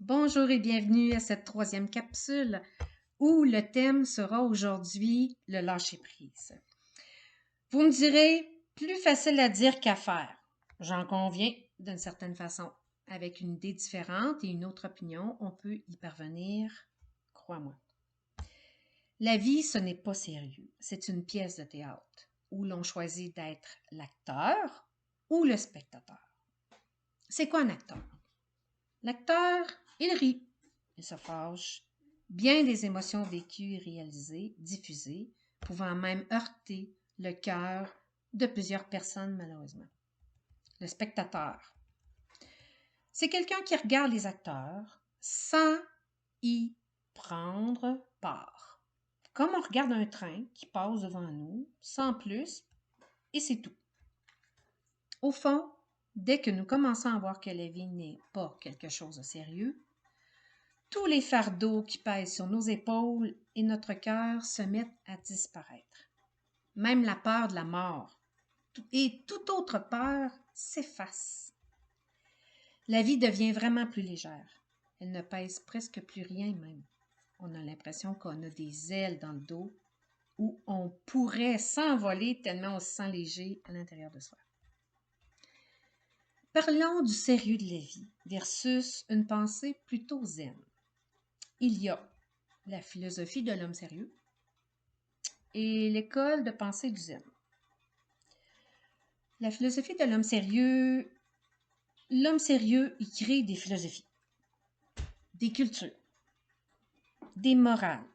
Bonjour et bienvenue à cette troisième capsule où le thème sera aujourd'hui le lâcher-prise. Vous me direz, plus facile à dire qu'à faire. J'en conviens d'une certaine façon. Avec une idée différente et une autre opinion, on peut y parvenir, crois-moi. La vie, ce n'est pas sérieux. C'est une pièce de théâtre où l'on choisit d'être l'acteur ou le spectateur. C'est quoi un acteur? L'acteur, il rit, il se fâche, bien des émotions vécues et réalisées, diffusées, pouvant même heurter le cœur de plusieurs personnes malheureusement. Le spectateur, c'est quelqu'un qui regarde les acteurs sans y prendre part. Comme on regarde un train qui passe devant nous, sans plus, et c'est tout. Au fond, dès que nous commençons à voir que la vie n'est pas quelque chose de sérieux, tous les fardeaux qui pèsent sur nos épaules et notre cœur se mettent à disparaître. Même la peur de la mort et toute autre peur s'efface. La vie devient vraiment plus légère. Elle ne pèse presque plus rien même. On a l'impression qu'on a des ailes dans le dos où on pourrait s'envoler tellement on se sent léger à l'intérieur de soi. Parlons du sérieux de la vie versus une pensée plutôt zen. Il y a la philosophie de l'homme sérieux et l'école de pensée du zen. La philosophie de l'homme sérieux, il crée des philosophies, des cultures, des morales,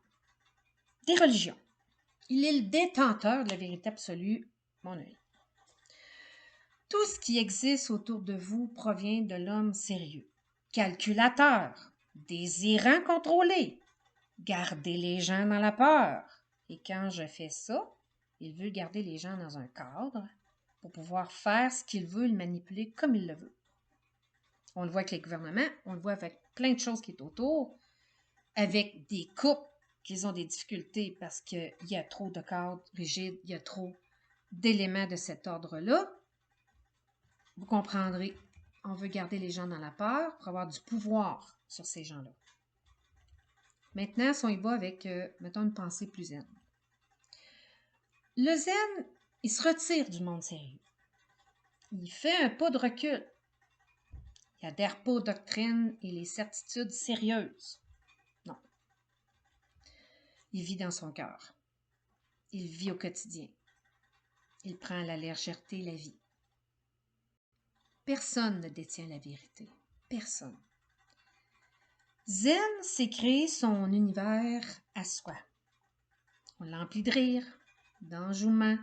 des religions. Il est le détenteur de la vérité absolue, mon œil. Tout ce qui existe autour de vous provient de l'homme sérieux, calculateur, désirant contrôler, garder les gens dans la peur. Et quand je fais ça, il veut garder les gens dans un cadre pour pouvoir faire ce qu'il veut, le manipuler comme il le veut. On le voit avec les gouvernements, on le voit avec plein de choses qui est autour, avec des couples qui ont des difficultés parce qu'il y a trop de cadres rigides, il y a trop d'éléments de cet ordre-là. Vous comprendrez, on veut garder les gens dans la peur pour avoir du pouvoir sur ces gens-là. Maintenant, si on y va avec, mettons, une pensée plus zen. Le zen, il se retire du monde sérieux. Il fait un pas de recul. Il adhère pas aux doctrines et les certitudes sérieuses. Non. Il vit dans son cœur. Il vit au quotidien. Il prend à la légèreté la vie. Personne ne détient la vérité. Personne. Zen, c'est créer son univers à soi. On l'emplit de rire, d'enjouement,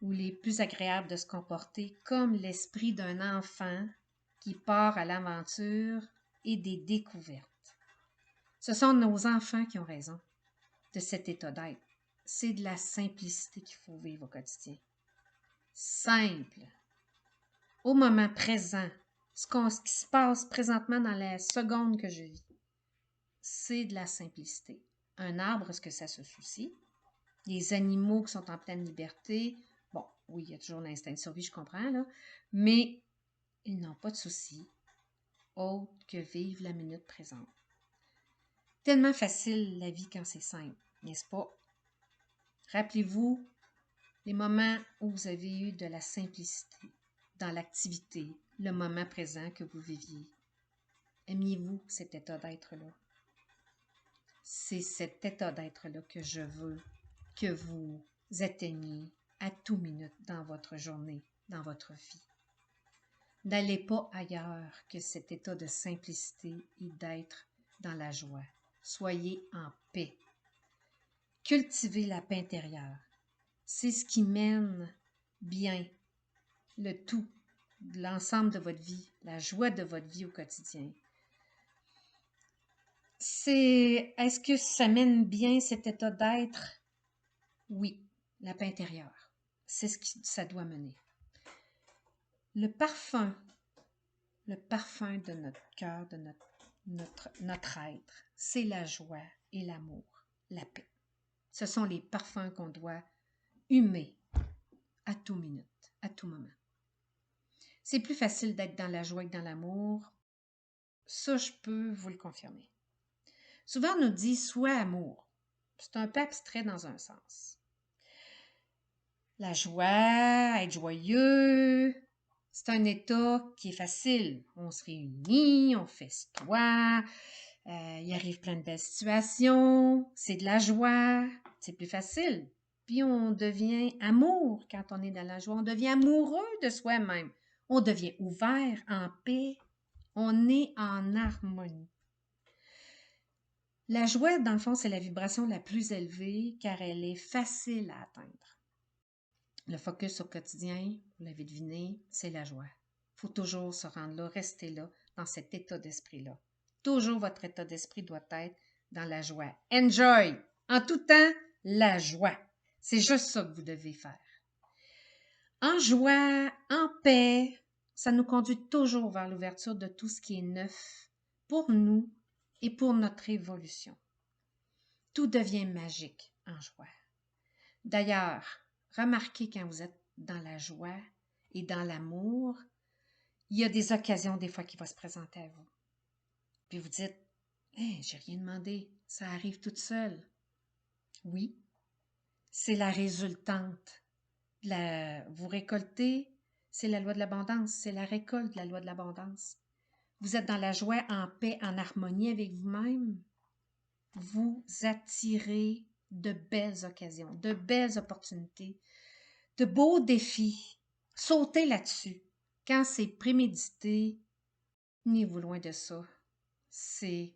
où il est plus agréable de se comporter comme l'esprit d'un enfant qui part à l'aventure et des découvertes. Ce sont nos enfants qui ont raison de cet état d'être. C'est de la simplicité qu'il faut vivre au quotidien. Simple. Au moment présent, ce qui se passe présentement dans la seconde que je vis, c'est de la simplicité. Un arbre, est-ce que ça se soucie? Les animaux qui sont en pleine liberté, bon, oui, il y a toujours l'instinct de survie, je comprends, là, mais ils n'ont pas de soucis autre que vivre la minute présente. Tellement facile la vie quand c'est simple, n'est-ce pas? Rappelez-vous les moments où vous avez eu de la simplicité dans l'activité, le moment présent que vous viviez. Aimiez-vous cet état d'être-là? C'est cet état d'être-là que je veux que vous atteigniez à toute minute dans votre journée, dans votre vie. N'allez pas ailleurs que cet état de simplicité et d'être dans la joie. Soyez en paix. Cultivez la paix intérieure. C'est ce qui mène bien le tout, l'ensemble de votre vie, la joie de votre vie au quotidien. Est-ce que ça mène bien cet état d'être? Oui, la paix intérieure. C'est ce que ça doit mener. Le parfum de notre cœur, de notre être, c'est la joie et l'amour, la paix. Ce sont les parfums qu'on doit humer à toute minute, à tout moment. C'est plus facile d'être dans la joie que dans l'amour. Ça, je peux vous le confirmer. Souvent, on nous dit « sois amour ». C'est un peu abstrait dans un sens. La joie, être joyeux, c'est un état qui est facile. On se réunit, on festoie, il arrive plein de belles situations, c'est de la joie, c'est plus facile. Puis on devient amour quand on est dans la joie, on devient amoureux de soi-même, on devient ouvert, en paix, on est en harmonie. La joie, dans le fond, c'est la vibration la plus élevée car elle est facile à atteindre. Le focus au quotidien, vous l'avez deviné, c'est la joie. Il faut toujours se rendre là, rester là, dans cet état d'esprit-là. Toujours votre état d'esprit doit être dans la joie. Enjoy! En tout temps, la joie. C'est juste ça que vous devez faire. En joie, en paix, ça nous conduit toujours vers l'ouverture de tout ce qui est neuf pour nous et pour notre évolution. Tout devient magique en joie. D'ailleurs, remarquez quand vous êtes dans la joie et dans l'amour, il y a des occasions des fois qui vont se présenter à vous. Puis vous dites, hey, j'ai rien demandé, ça arrive toute seule. Oui, c'est la résultante. Vous récoltez, c'est la loi de l'abondance, c'est la récolte de la loi de l'abondance. Vous êtes dans la joie, en paix, en harmonie avec vous-même. Vous attirez de belles occasions, de belles opportunités, de beaux défis. Sautez là-dessus. Quand c'est prémédité, tenez-vous loin de ça. C'est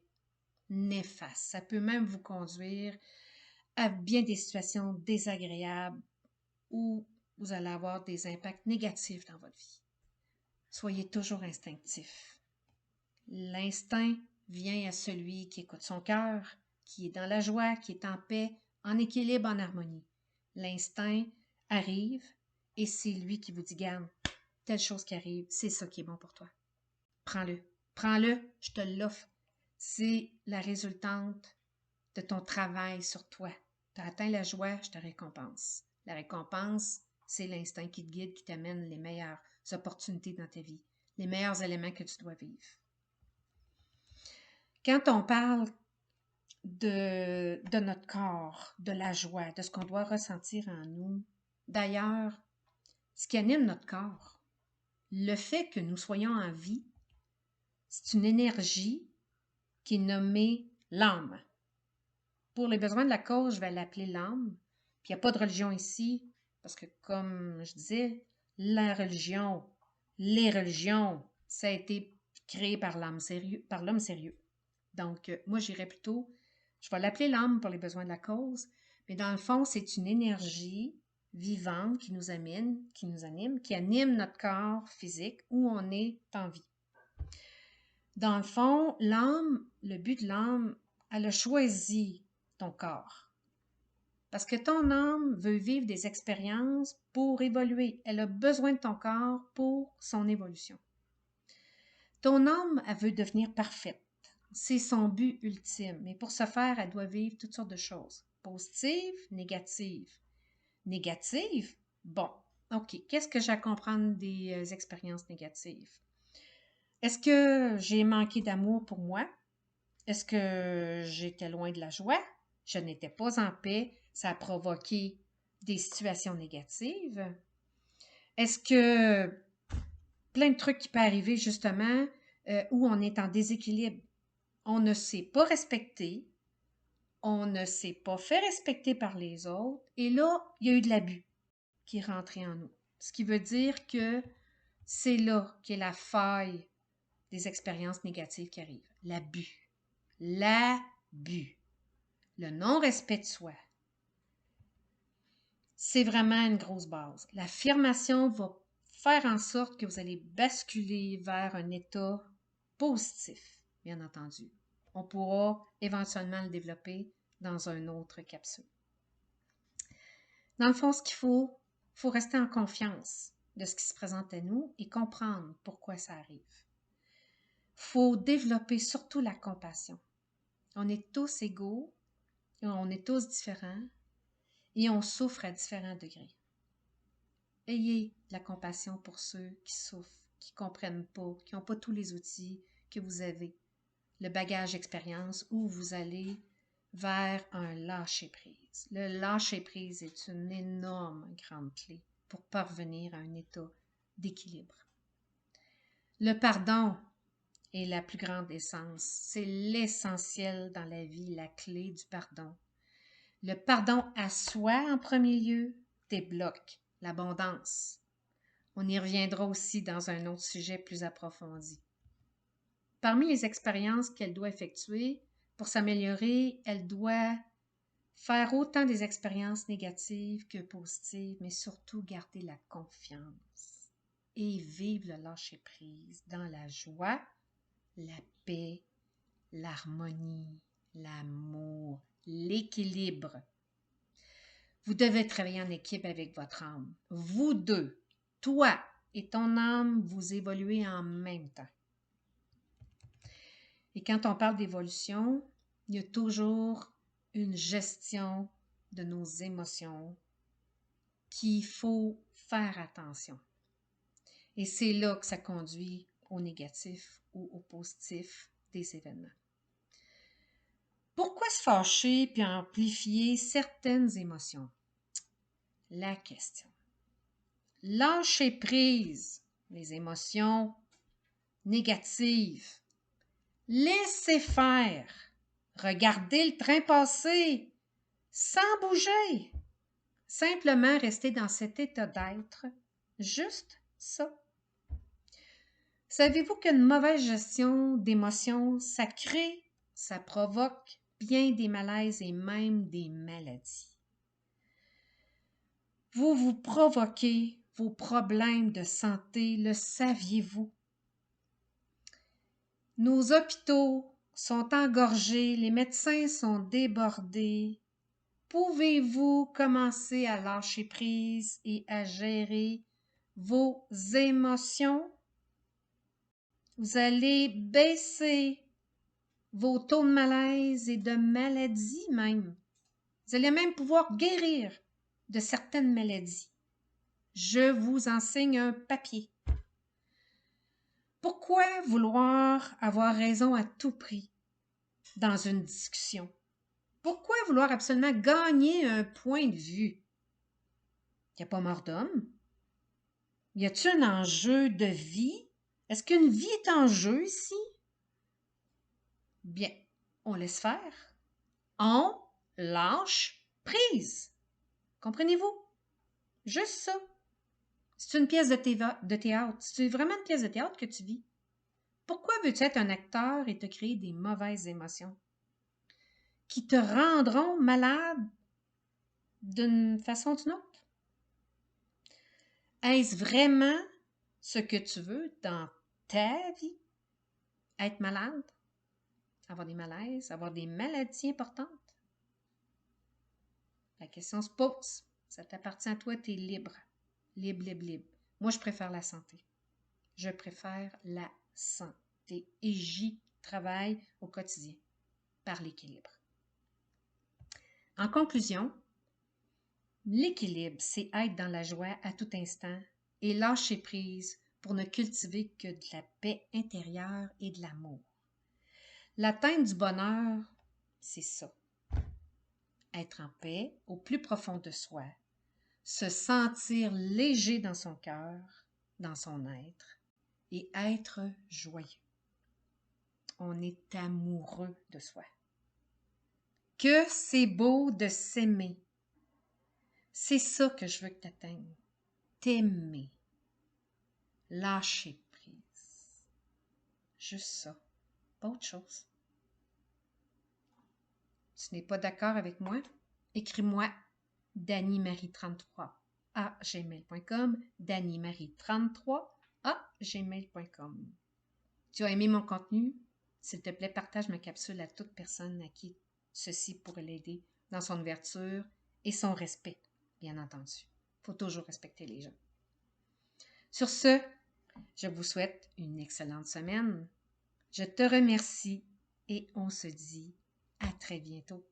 néfaste. Ça peut même vous conduire à bien des situations désagréables où vous allez avoir des impacts négatifs dans votre vie. Soyez toujours instinctif. L'instinct vient à celui qui écoute son cœur, qui est dans la joie, qui est en paix, en équilibre, en harmonie. L'instinct arrive et c'est lui qui vous dit, garde, telle chose qui arrive, c'est ça qui est bon pour toi. Prends-le. Prends-le, je te l'offre. C'est la résultante de ton travail sur toi. Tu as atteint la joie, je te récompense. La récompense, c'est l'instinct qui te guide, qui t'amène les meilleures opportunités dans ta vie, les meilleurs éléments que tu dois vivre. Quand on parle de notre corps, de la joie, de ce qu'on doit ressentir en nous, d'ailleurs, ce qui anime notre corps, le fait que nous soyons en vie, c'est une énergie qui est nommée l'âme. Pour les besoins de la cause, je vais l'appeler l'âme. Puis il n'y a pas de religion ici, parce que comme je disais, la religion, les religions, ça a été créé par l'homme sérieux. Donc, moi, j'irais plutôt, je vais l'appeler l'âme pour les besoins de la cause, mais dans le fond, c'est une énergie vivante qui nous anime, qui anime notre corps physique où on est en vie. Dans le fond, l'âme, le but de l'âme, elle a choisi ton corps. Parce que ton âme veut vivre des expériences pour évoluer. Elle a besoin de ton corps pour son évolution. Ton âme, elle veut devenir parfaite. C'est son but ultime. Mais pour ce faire, elle doit vivre toutes sortes de choses. Positives, négatives. Négatives? Bon, OK. Qu'est-ce que j'ai à comprendre des expériences négatives? Est-ce que j'ai manqué d'amour pour moi? Est-ce que j'étais loin de la joie? Je n'étais pas en paix. Ça a provoqué des situations négatives. Est-ce que plein de trucs qui peuvent arriver justement où on est en déséquilibre? On ne s'est pas respecté, on ne s'est pas fait respecter par les autres, et là, il y a eu de l'abus qui est rentré en nous. Ce qui veut dire que c'est là qu'est la faille des expériences négatives qui arrivent. L'abus. L'abus. Le non-respect de soi. C'est vraiment une grosse base. L'affirmation va faire en sorte que vous allez basculer vers un état positif, bien entendu. On pourra éventuellement le développer dans une autre capsule. Dans le fond, ce qu'il faut rester en confiance de ce qui se présente à nous et comprendre pourquoi ça arrive. Il faut développer surtout la compassion. On est tous égaux, on est tous différents et on souffre à différents degrés. Ayez de la compassion pour ceux qui souffrent, qui ne comprennent pas, qui n'ont pas tous les outils que vous avez. le bagage expérience où vous allez vers un lâcher-prise. Le lâcher-prise est une énorme grande clé pour parvenir à un état d'équilibre. Le pardon est la plus grande essence. C'est l'essentiel dans la vie, la clé du pardon. Le pardon à soi en premier lieu débloque l'abondance. On y reviendra aussi dans un autre sujet plus approfondi. Parmi les expériences qu'elle doit effectuer, pour s'améliorer, elle doit faire autant des expériences négatives que positives, mais surtout garder la confiance et vivre le lâcher-prise dans la joie, la paix, l'harmonie, l'amour, l'équilibre. Vous devez travailler en équipe avec votre âme. Vous deux, toi et ton âme, vous évoluez en même temps. Et quand on parle d'évolution, il y a toujours une gestion de nos émotions qu'il faut faire attention. Et c'est là que ça conduit au négatif ou au positif des événements. Pourquoi se fâcher puis amplifier certaines émotions? La question. Lâcher prise, les émotions négatives. Laissez faire. Regardez le train passer sans bouger. Simplement rester dans cet état d'être. Juste ça. Savez-vous qu'une mauvaise gestion d'émotions, ça crée, ça provoque bien des malaises et même des maladies. Vous vous provoquez vos problèmes de santé, le saviez-vous? Nos hôpitaux sont engorgés, les médecins sont débordés. Pouvez-vous commencer à lâcher prise et à gérer vos émotions? Vous allez baisser vos taux de malaise et de maladie même. Vous allez même pouvoir guérir de certaines maladies. Je vous enseigne un papier. Pourquoi vouloir avoir raison à tout prix dans une discussion? Pourquoi vouloir absolument gagner un point de vue? Il n'y a pas mort d'homme? Y a-t-il un enjeu de vie? Est-ce qu'une vie est en jeu ici? Bien, on laisse faire. On lâche prise. Comprenez-vous? Juste ça. C'est une pièce de théâtre. C'est vraiment une pièce de théâtre que tu vis. Pourquoi veux-tu être un acteur et te créer des mauvaises émotions qui te rendront malade d'une façon ou d'une autre? Est-ce vraiment ce que tu veux dans ta vie? Être malade? Avoir des malaises? Avoir des maladies importantes? La question se pose. Ça t'appartient à toi, tu es libre. Libre, libre, libre. Moi, je préfère la santé. Je préfère la santé. Et j'y travaille au quotidien par l'équilibre. En conclusion, l'équilibre, c'est être dans la joie à tout instant et lâcher prise pour ne cultiver que de la paix intérieure et de l'amour. L'atteinte du bonheur, c'est ça. Être en paix au plus profond de soi, se sentir léger dans son cœur, dans son être, et être joyeux. On est amoureux de soi. Que c'est beau de s'aimer. C'est ça que je veux que tu atteignes. T'aimer. Lâcher prise. Juste ça. Pas autre chose. Si tu n'es pas d'accord avec moi, écris-moi danymarie33@gmail.com, danymarie33@gmail.com. Tu as aimé mon contenu? S'il te plaît, partage ma capsule à toute personne à qui ceci pourrait l'aider dans son ouverture et son respect, bien entendu. Il faut toujours respecter les gens. Sur ce, je vous souhaite une excellente semaine. Je te remercie et on se dit à très bientôt.